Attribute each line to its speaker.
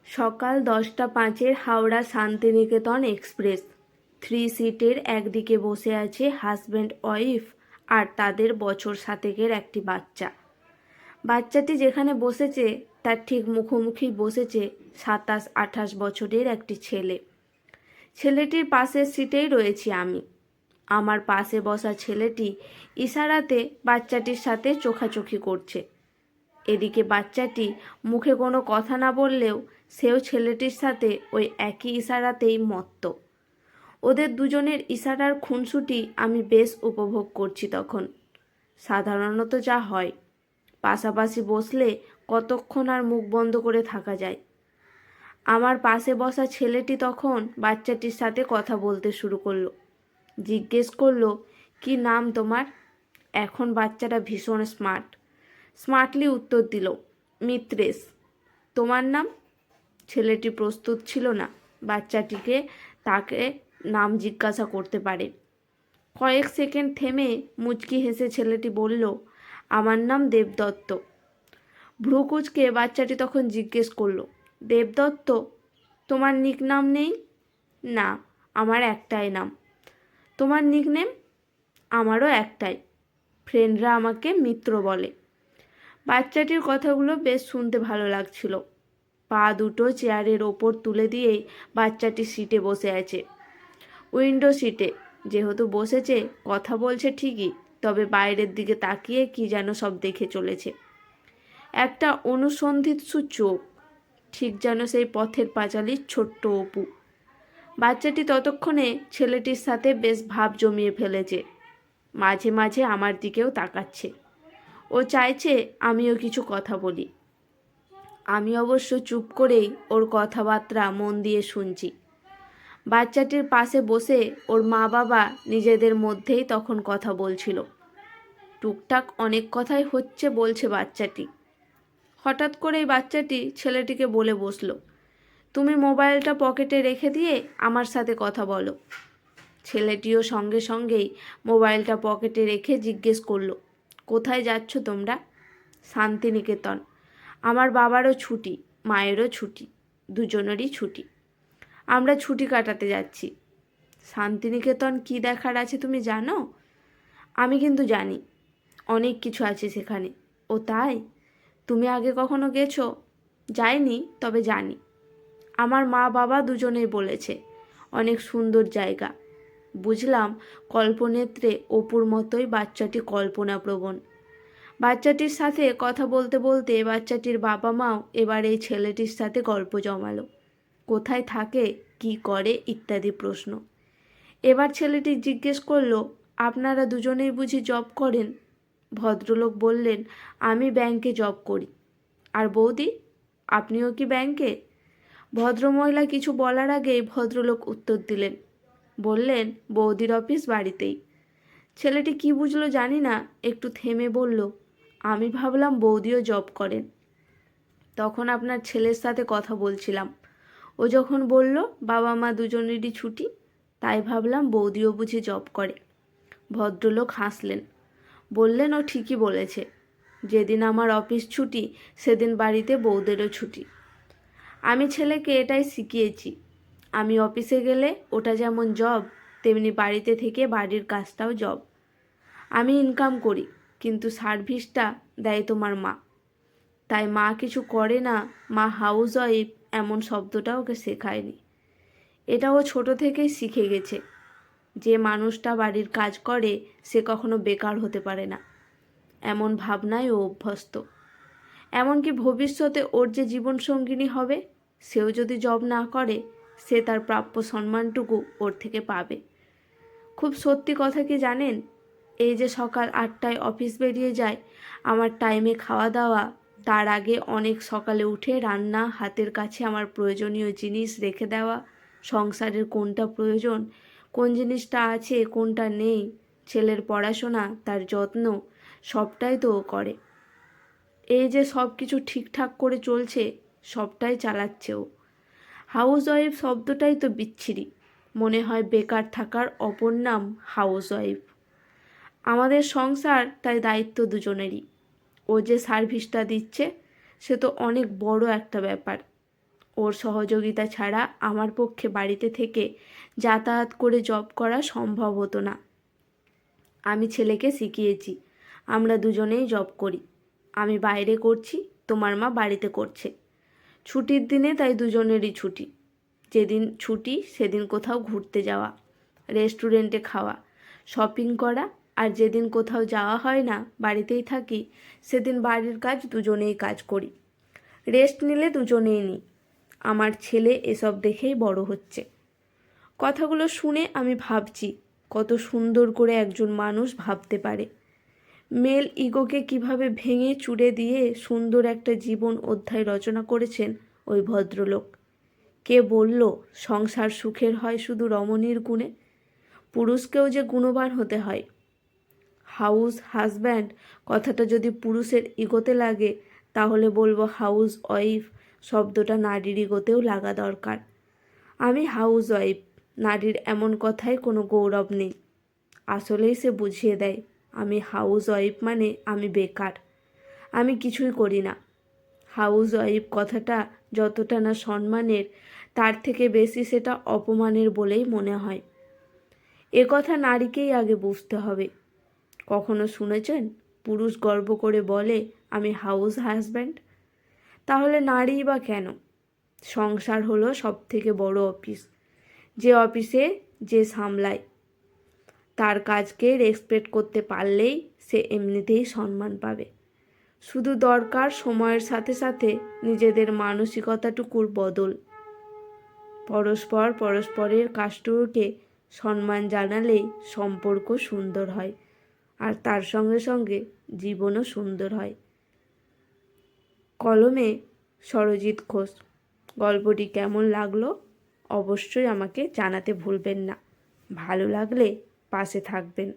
Speaker 1: সকাল 10টা 5 হাওড়া শান্তিনিকেতন এক্সপ্রেস। 3 সিটের একদিকে বসে আছে হাজব্যান্ড ওয়াইফ আর তাদের বছর 7-এর একটি বাচ্চা। বাচ্চাটি যেখানে বসেছে তার ঠিক মুখোমুখি বসেছে 27-28 বছরের একটি ছেলে। ছেলেটির পাশের সিটেই রয়েছি আমি। আমার পাশে বসা ছেলেটি ইশারাতে বাচ্চাটির সাথে চোখাচোখি করছে। এদিকে বাচ্চাটি মুখে কোনো কথা না বললেও সেও ছেলেটির সাথে ওই একই ইশারাতেই মত্ত। ওদের দুজনের ইশারার খুনসুটি আমি বেশ উপভোগ করছি তখন। সাধারণত যা হয়, পাশাপাশি বসলে কতক্ষণ আর মুখ বন্ধ করে থাকা যায়। আমার পাশে বসা ছেলেটি তখন বাচ্চাটির সাথে কথা বলতে শুরু করলো। জিজ্ঞেস করলো, কি নাম তোমার? এখন বাচ্চাটা ভীষণ স্মার্টলি উত্তর দিল, মিত্রেশ। তোমার নাম? ছেলেটি প্রস্তুত ছিল না বাচ্চাটিকে তাকে নাম জিজ্ঞাসা করতে পারে। কয়েক সেকেন্ড থেমে মুচকি হেসে ছেলেটি বলল, আমার নাম দেবদত্ত। ভ্রুকুচকে বাচ্চাটি তখন জিজ্ঞেস করলো, দেবদত্ত? তোমার নিকনাম নেই? না, আমার একটাই নাম। তোমার নিকনেম? আমারও একটাই, ফ্রেন্ডরা আমাকে মিত্র বলে। বাচ্চাটির কথাগুলো বেশ শুনতে ভালো লাগছিল। পা দুটো চেয়ারের ওপর তুলে দিয়েই বাচ্চাটি সিটে বসে আছে। উইন্ডো সিটে যেহেতু বসেছে, কথা বলছে ঠিকই, তবে বাইরের দিকে তাকিয়ে কি যেন সব দেখে চলেছে। একটা অনুসন্ধিৎসু চোখ, ঠিক যেন সেই পথের পাঁচালীর ছোট্ট অপু। বাচ্চাটি ততক্ষণে ছেলেটির সাথে বেশ ভাব জমিয়ে ফেলেছে। মাঝে মাঝে আমার দিকেও তাকাচ্ছে। ও চাইছে আমিও কিছু কথা বলি। আমি অবশ্য চুপ করেই ওর কথাবার্তা মন দিয়ে শুনছি। বাচ্চাটির পাশে বসে ওর মা বাবা নিজেদের মধ্যেই তখন কথা বলছিল। টুকটাক অনেক কথাই হচ্ছে বলছে বাচ্চাটি। হঠাৎ করেই বাচ্চাটি ছেলেটিকে বলে বসলো, তুমি মোবাইলটা পকেটে রেখে দিয়ে আমার সাথে কথা বলো। ছেলেটিও সঙ্গে সঙ্গেই মোবাইলটা পকেটে রেখে জিজ্ঞেস করলো, কোথায় যাচ্ছ তোমরা? শান্তিনিকেতন। আমার বাবারও ছুটি, মায়েরও ছুটি, দুজনেরই ছুটি। আমরা ছুটি কাটাতে যাচ্ছি। শান্তিনিকেতন কি দেখার আছে তুমি জানো? আমি কিন্তু জানি, অনেক কিছু আছে সেখানে। ও তাই? তুমি আগে কখনো গেছো? যাইনি, তবে জানি। আমার মা বাবা দুজনেই বলেছে অনেক সুন্দর জায়গা। বুঝলাম কল্পনেত্রে অপুর মতোই বাচ্চাটি কল্পনাপ্রবণ। বাচ্চাটির সাথে কথা বলতে বলতে বাচ্চাটির বাবা মাও এবার এই ছেলেটির সাথে গল্প জমালো। কোথায় থাকে, কি করে ইত্যাদি প্রশ্ন। এবার ছেলেটি জিজ্ঞেস করলো, আপনারা দুজনেই বুঝি জব করেন? ভদ্রলোক বললেন, আমি ব্যাংকে জব করি। আর বৌদি, আপনিও কি ব্যাংকে? ভদ্রমহিলা কিছু বলার আগেই ভদ্রলোক উত্তর দিলেন, বললেন, বৌদির অফিস বাড়িতেই। ছেলেটি কি বুঝলো জানি না, একটু থেমে বলল, আমি ভাবলাম বৌদিও জব করেন। তখন আপনার ছেলের সাথে কথা বলছিলাম। ও যখন বলল বাবা মা দুজনেরই ছুটি, তাই ভাবলাম বৌদিও বুঝি জব করে। ভদ্রলোক হাসলেন, বললেন, ও ঠিকই বলেছে। যেদিন আমার অফিস ছুটি সেদিন বাড়িতে বৌদেরও ছুটি। আমি ছেলেকে এটাই শিখিয়েছি। আমি অফিসে গেলে ওটা যেমন জব, তেমনি বাড়িতে থেকে বাড়ির কাজটাও জব। আমি ইনকাম করি, কিন্তু সার্ভিসটা দেয় তোমার মা। তাই মা কিছু করে না, মা হাউস ওয়াইফ এমন শব্দটা ওকে শেখায়নি। এটা ও ছোটো থেকেই শিখে গেছে। যে মানুষটা বাড়ির কাজ করে সে কখনো বেকার হতে পারে না, এমন ভাবনায় ও অভ্যস্ত। এমনকি ভবিষ্যতে ওর যে জীবনসঙ্গিনী হবে, সেও যদি জব না করে, সে তার প্রাপ্য সম্মানটুকু ওর থেকে পাবে। খুব সত্যি কথা কি জানেন, এই যে সকাল 8টায় অফিস বেরিয়ে যায়, আমার টাইমে খাওয়া দাওয়া, তার আগে অনেক সকালে উঠে রান্না, হাতের কাছে আমার প্রয়োজনীয় জিনিস রেখে দেওয়া, সংসারের কোনটা প্রয়োজন, কোন জিনিসটা আছে কোনটা নেই, ছেলের পড়াশোনা, তার যত্ন, সবটাই তো ও করে। এই যে সব কিছু ঠিকঠাক করে চলছে, সবটাই চালাচ্ছে ও। হাউস ওয়াইফ শব্দটাই তো বিচ্ছিরি, মনে হয় বেকার থাকার অপর নাম হাউস ওয়াইফ। আমাদের সংসার তাই দায়িত্ব দুজনেরই। ও যে সার্ভিসটা দিচ্ছে সে তো অনেক বড় একটা ব্যাপার। ওর সহযোগিতা ছাড়া আমার পক্ষে বাড়িতে থেকে যাতায়াত করে জব করা সম্ভব হতো না। আমি ছেলেকে শিখিয়েছি, আমরা দুজনেই জব করি। আমি বাইরে করছি, তোমার মা বাড়িতে করছে। ছুটির দিনে তাই দুজনেরই ছুটি। যেদিন ছুটি সেদিন কোথাও ঘুরতে যাওয়া, রেস্টুরেন্টে খাওয়া, শপিং করা। আর যেদিন কোথাও যাওয়া হয় না, বাড়িতেই থাকি, সেদিন বাড়ির কাজ দুজনেই কাজ করি। রেস্ট নিলে দুজনেই নিই। আমার ছেলে এসব দেখেই বড় হচ্ছে। কথাগুলো শুনে আমি ভাবছি কত সুন্দর করে একজন মানুষ ভাবতে পারে। মেল ইগোকে কিভাবে ভেঙে চুড়ে দিয়ে সুন্দর একটা জীবন অধ্যায় রচনা করেছেন ওই ভদ্রলোক। কে বলল সংসার সুখের হয় শুধু রমণীর গুণে? পুরুষকেও যে গুণবান হতে হয়। হাউস হাজব্যান্ড কথাটা যদি পুরুষের ইগোতে লাগে, তাহলে বলবো হাউস ওয়াইফ শব্দটা নারীর ইগোতেও লাগা দরকার। আমি হাউস ওয়াইফ, নারীর এমন কথায় কোনো গৌরব নেই। আসলেই সে বুঝিয়ে দেয় আমি হাউস ওয়াইফ মানে আমি বেকার, আমি কিছুই করি না। হাউস ওয়াইফ কথাটা যতটা না সম্মানের, তার থেকে বেশি সেটা অপমানের বলেই মনে হয়। এ কথা নারীকেই আগে বুঝতে হবে। কখনো শুনেছেন পুরুষ গর্ব করে বলে আমি হাউস হাজব্যান্ড? তাহলে নারী বা কেন? সংসার হলো সবথেকে বড় অফিস। যে অফিসে যে সামলায়, তার কাজকে রেসপেক্ট করতে পারলেই সে এমনিতেই সম্মান পাবে। শুধু দরকার সময়ের সাথে সাথে নিজেদের মানসিকতাটুকুর বদল। পরস্পরের কাজটুকুকে সম্মান জানালেই সম্পর্ক সুন্দর হয়, আর তার সঙ্গে সঙ্গে জীবনও সুন্দর হয়। কলমে সরজিৎ ঘোষ। গল্পটি কেমন লাগলো অবশ্যই আমাকে জানাতে ভুলবেন না। ভালো লাগলে পাশে থাকবেন।